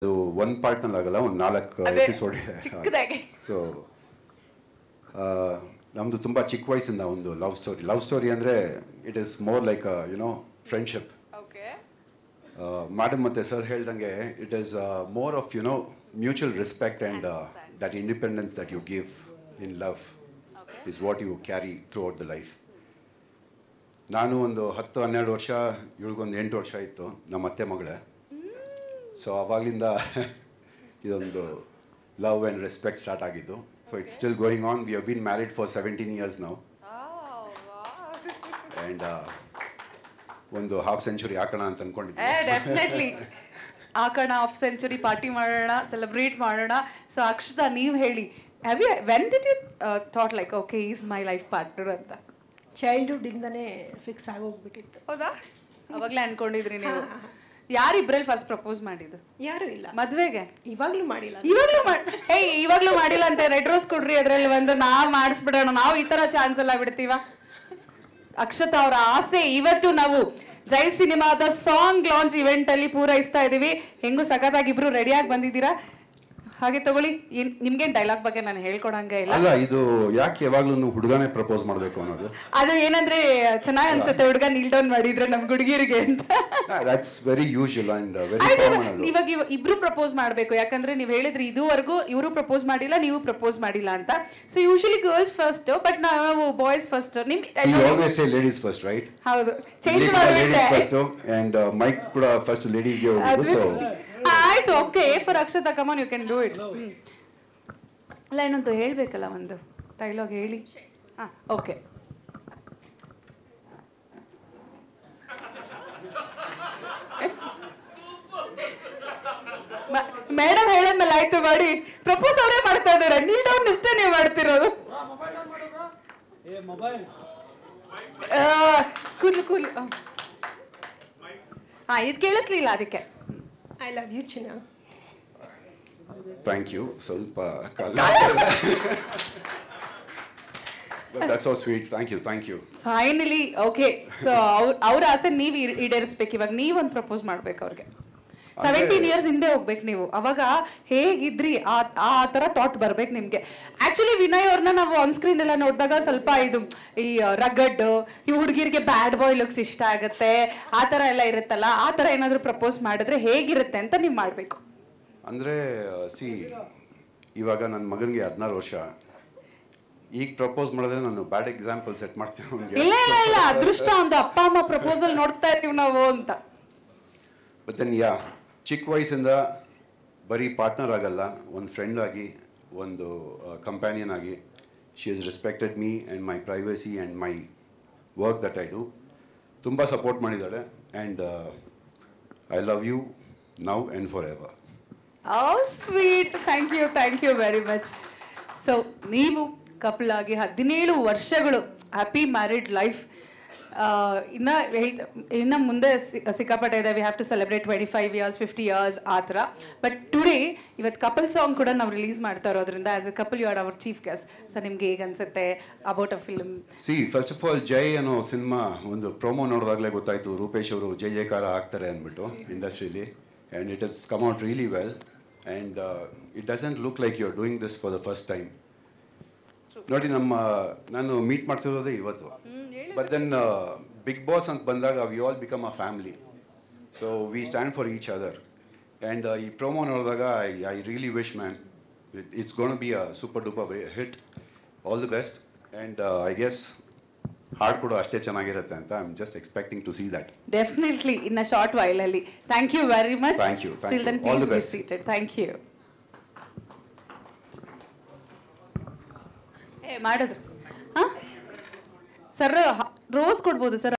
ಅದು ಒನ್ ಪಾರ್ಟ್ನಲ್ಲಿ ಆಗಲ್ಲ, ಒಂದು 4 ಎಪಿಸೋಡ್ ಇದೆ. ಸೊ ನಮ್ಮದು ತುಂಬ ಚಿಕ್ಕ ವಯಸ್ಸಿಂದ ಒಂದು ಲವ್ ಸ್ಟೋರಿ ಅಂದರೆ it is more like friendship. Madam ಮತ್ತು ಸರ್ ಹೇಳ್ದಂಗೆ it is more of mutual respect and that independence that you give in love is what you carry throughout the life. ನಾನು ಒಂದು 10-12 ವರ್ಷ, ಇವಳಿಗೊಂದು 8 ವರ್ಷ ಇತ್ತು, ನಮ್ಮ ಅತ್ತೆ ಮಗಳೇ. ಸೊ ಆವಾಗಲಿಂದ ಇದೊಂದು ಲವ್ ಆ್ಯಂಡ್ ರೆಸ್ಪೆಕ್ಟ್ ಸ್ಟಾರ್ಟ್ ಆಗಿದ್ದು. So it's still going on. We have been married for 17 years now. And ಒಂದು ಹಾಫ್ ಸೆಂಚುರಿ ಹಾಕೋಣ ಅಂತ ಅನ್ಕೊಂಡಿದ್ದೆ. ಡೆಫಿನೆಟ್ಲಿ ಹಾಕೋಣ, ಹಾಫ್ ಸೆಂಚುರಿ ಪಾರ್ಟಿ ಮಾಡೋಣ, ಸೆಲೆಬ್ರೇಟ್ ಮಾಡೋಣ. ಸೊ ಅಕ್ಷತಾ, ನೀವು ಹೇಳಿ, when did you thought like okay is my life partner ಅಂತ? ಚೈಲ್ಡ್ಹುಡ್ ಇಂದನೇ ಫಿಕ್ಸ್ ಆಗೋಗ್ಬಿಟ್ಟಿತ್ತು. ಹೌದಾ? ಅವಾಗಲೇ ಅನ್ಕೊಂಡಿದ್ರಿ ನೀವು? ಯಾರಿಬ್ರಲ್ಲಿ ಫಸ್ಟ್ ಪ್ರಪೋಸ್ ಮಾಡಿದ್ದು? ಯಾರು ಇಲ್ಲ. ಮದ್ವೆಗೆ? ಇವಾಗ್ಲೂ ಮಾಡಿಲ್ಲ. ಇವಾಗ್ಲೂ ಮಾಡಿಲ್ಲ ಅಂತ ರೆಡ್ ರೋಸ್ ಕೊಡ್ರಿ, ಅದ್ರಲ್ಲಿ ಒಂದು ನಾವ್ ಮಾಡಿಸ್ಬಿಡೋಣ, ನಾವು ಈ ತರ ಚಾನ್ಸ್ ಎಲ್ಲ ಬಿಡ್ತೀವ? ಅಕ್ಷತಾ ಅವರ ಆಸೆ ಇವತ್ತು ನಾವು ಜೈ ಸಿನಿಮಾದ ಸಾಂಗ್ ಲಾಂಚ್ ಇವೆಂಟ್ ಅಲ್ಲಿ ಪೂರೈಸ್ತಾ ಇದೀವಿ. ಹೆಂಗು ಸಖತ್ತಾಗಿ ಇಬ್ರು ರೆಡಿಯಾಗಿ ಬಂದಿದ್ದೀರಾ. ಹಾಗೆ ತಗೊಳ್ಳಿ, ನಿಮ್ಗೇನ್ ಡೈಲಾಗ್ ಬಗ್ಗೆ ನಾನು ಹೇಳ್ಕೊಡಂಗೆ ಇಲ್ಲ. ಅಲ್ಲ, ಇದು ಯಾಕೆ ಯಾವಾಗ್ಲೂ ಹುಡುಗನೇ ಪ್ರಪೋಸ್ ಮಾಡಬೇಕು ಅನ್ನೋದು? ಅದು ಏನಂದ್ರೆ ಚೆನ್ನಾಗಿ ಅನ್ಸುತ್ತೆ ಹುಡುಗ ನೀಲ್ ಡೌನ್ ಮಾಡಿದ್ರೆ ನಮ್ ಹುಡುಗಿರಿಗೆ ಅಂತ. That's very usual and very common. ಇವಾಗ ಇಬ್ರು ಪ್ರಪೋಸ್ ಮಾಡ್ಬೇಕು, ಯಾಕಂದ್ರೆ ನೀವು ಹೇಳಿದ್ರಿ ಇದುವರೆಗೂ ಇವರು ಪ್ರಪೋಸ್ ಮಾಡಿಲ್ಲ, ನೀವು ಪ್ರಪೋಸ್ ಮಾಡಿಲ್ಲ ಅಂತ. So usually girls first, but ನಾವು ಬಾಯ್ಸ್ ಫಸ್ಟ್. ನಿಮ್ always say ladies first, right? ಹೌದು, ಚೇಂಜ್ ಮಾಡ್ಬಿಟ್ಟೆ. ಫಸ್ಟ್ ಅಂಡ್ ಮೈಕ್ ಕೂಡ ಫಸ್ಟ್ ಲೇಡೀಸ್ಗೆ ಹೋಗೋದು. ಸೊ ಆಯ್ತು, okay for Akshata, come on, you can do it. ಅಲ್ಲ, ಇನ್ನೊಂದು ಹೇಳ್ಬೇಕಲ್ಲ, ಒಂದು ಡೈಲಾಗ್ ಹೇಳಿ. ಹಾ, ಓಕೆ. ಮೇಡಮ್ ಹೇಳಿದ್ಮೇಲೆ ಆಯ್ತು ಮಾಡಿ. ಪ್ರಪೋಸ್ ಅವರೇ ಮಾಡ್ತಾ ಇದಾರೆ, ನೀಲ್ ಡೌನ್ ಇಷ್ಟೇ ನೀವು ಮಾಡ್ತಿರೋದು. ಕೂಲ್. ಹಾ, ಇದು ಕೇಳಿಸ್ಲಿಲ್ಲ ಅದಕ್ಕೆ. ಐ ಲವ್ ಯು ಚಿನ್ನ. Thank you. ಸ್ವಲ್ಪ that's so sweet. Thank you. Finally okay. So ಅವ್ರ ಆಸೆ ನೀವು ಈಡೇರಿಸ್ಬೇಕು. ಇವಾಗ ನೀವೊಂದು ಪ್ರಪೋಸ್ ಮಾಡ್ಬೇಕು ಅವ್ರಿಗೆ. 17 years ಹಿಂದೆ ಹೋಗ್ಬೇಕು ನೀವು. ಅವಾಗ ಹೇಗಿದ್ರಿ ಆ ತರ ಥಾಟ್ ಬರ್ಬೇಕು ನಿಮ್ಗೆ. ಆಕ್ಚುಲಿ ವಿನಯ್ ಅವ್ರನ್ನ ನಾವು ಆನ್ ಸ್ಕ್ರೀನ್ ಎಲ್ಲ ನೋಡಿದಾಗ ಸ್ವಲ್ಪ ಇದು ಈ ರಗಡ್, ಈ ಹುಡುಗಿರಿಗೆ ಬ್ಯಾಡ್ ಬಾಯ್ ಲುಕ್ಸ್ ಇಷ್ಟ ಆಗುತ್ತೆ, ಆ ತರ ಎಲ್ಲ ಇರುತ್ತಲ್ಲ, ಆ ತರ ಏನಾದ್ರು ಪ್ರಪೋಸ್ ಮಾಡಿದ್ರೆ ಹೇಗಿರುತ್ತೆ ಅಂತ ನೀವು ಮಾಡ್ಬೇಕು. ಅಂದ್ರೆ ಇವಾಗ ನನ್ನ ಮಗನಿಗೆ 16 ವರ್ಷ. ಈಗ ಪ್ರಪೋಸ್ ಮಾಡಿದ್ರೆ ನಾನು ಬ್ಯಾಡ್ ಎಕ್ಸಾಂಪಲ್ ಸೆಟ್ ಮಾಡ್ತೀನಿ. ಇಲ್ಲ, ಅದೃಷ್ಟ ಒಂದು ಅಪ್ಪ ಅಮ್ಮ ಪ್ರಪೋಸಲ್ ನೋಡ್ತಾ ಇರ್ತೀವಿ ನಾವು ಅಂತ. ಮತ್ತೆ ಚಿಕ್ಕ ವಯಸ್ಸಿಂದ ಬರೀ ಪಾರ್ಟ್ನರ್ ಆಗಲ್ಲ, ಒಂದು ಫ್ರೆಂಡ್ ಆಗಿ, ಒಂದು ಕಂಪ್ಯಾನಿಯನ್ ಆಗಿ, she has respected me and my privacy and my work that I do. ತುಂಬ ಸಪೋರ್ಟ್ ಮಾಡಿದ್ದಾಳೆ. And I love you now and forever. Sweet. Thank you very much. So ನೀವು couple ಆಗಿ 17 ವರ್ಷಗಳು, happy married life. ಇನ್ನ ಮುಂದೆ ಸಿಕ್ಕಾಪಟ್ಟೆ ಇದೆ. We have to celebrate 25 years, 50 years ಆ ಥರ. ಬಟ್ ಟುಡೇ ಇವತ್ತು ಕಪಲ್ ಸಾಂಗ್ ಕೂಡ ನಾವು ರಿಲೀಸ್ ಮಾಡ್ತಾ ಇರೋದ್ರಿಂದ as a couple you are our chief guest. So ನಿಮ್ಗೆ ಹೇಗೆ ಅನ್ಸುತ್ತೆ about a film? First of all, Jai ಅನ್ನೋ ಸಿನಿಮಾ ಒಂದು ಪ್ರೋಮೋ ನೋಡಿದಾಗಲೇ ಗೊತ್ತಾಯ್ತು ರೂಪೇಶ್ ಅವರು ಜಯಕಾರ ಆಗ್ತಾರೆ ಅಂದ್ಬಿಟ್ಟು industrially. And it has come out really well. And it doesn't look like you are doing this for the first time. ನೋಡಿ, ನಾನು ಮೀಟ್ ಮಾಡ್ತಿರೋದೇ ಇವತ್ತು. ಬಟ್ ದೆನ್ ಬಿಗ್ ಬಾಸ್ ಅಂತ ಬಂದಾಗ we all become a family. So we stand for each other. And ಈ promo ನೋಡಿದಾಗ I really wish man it's gonna be a super duper hit. All the best. And I guess ಹಾಡು ಕೂಡ ಅಷ್ಟೇ ಚೆನ್ನಾಗಿರುತ್ತೆ ಅಂತ I am just expecting to see that. Definitely in a short while ಅಲ್ಲಿ. Thank you very much. Thank you. All the best. Thank you. ಮಾಡಿದ್ರು. ಹಾಂ sir, rose ಕೊಡ್ಬೋದು sir.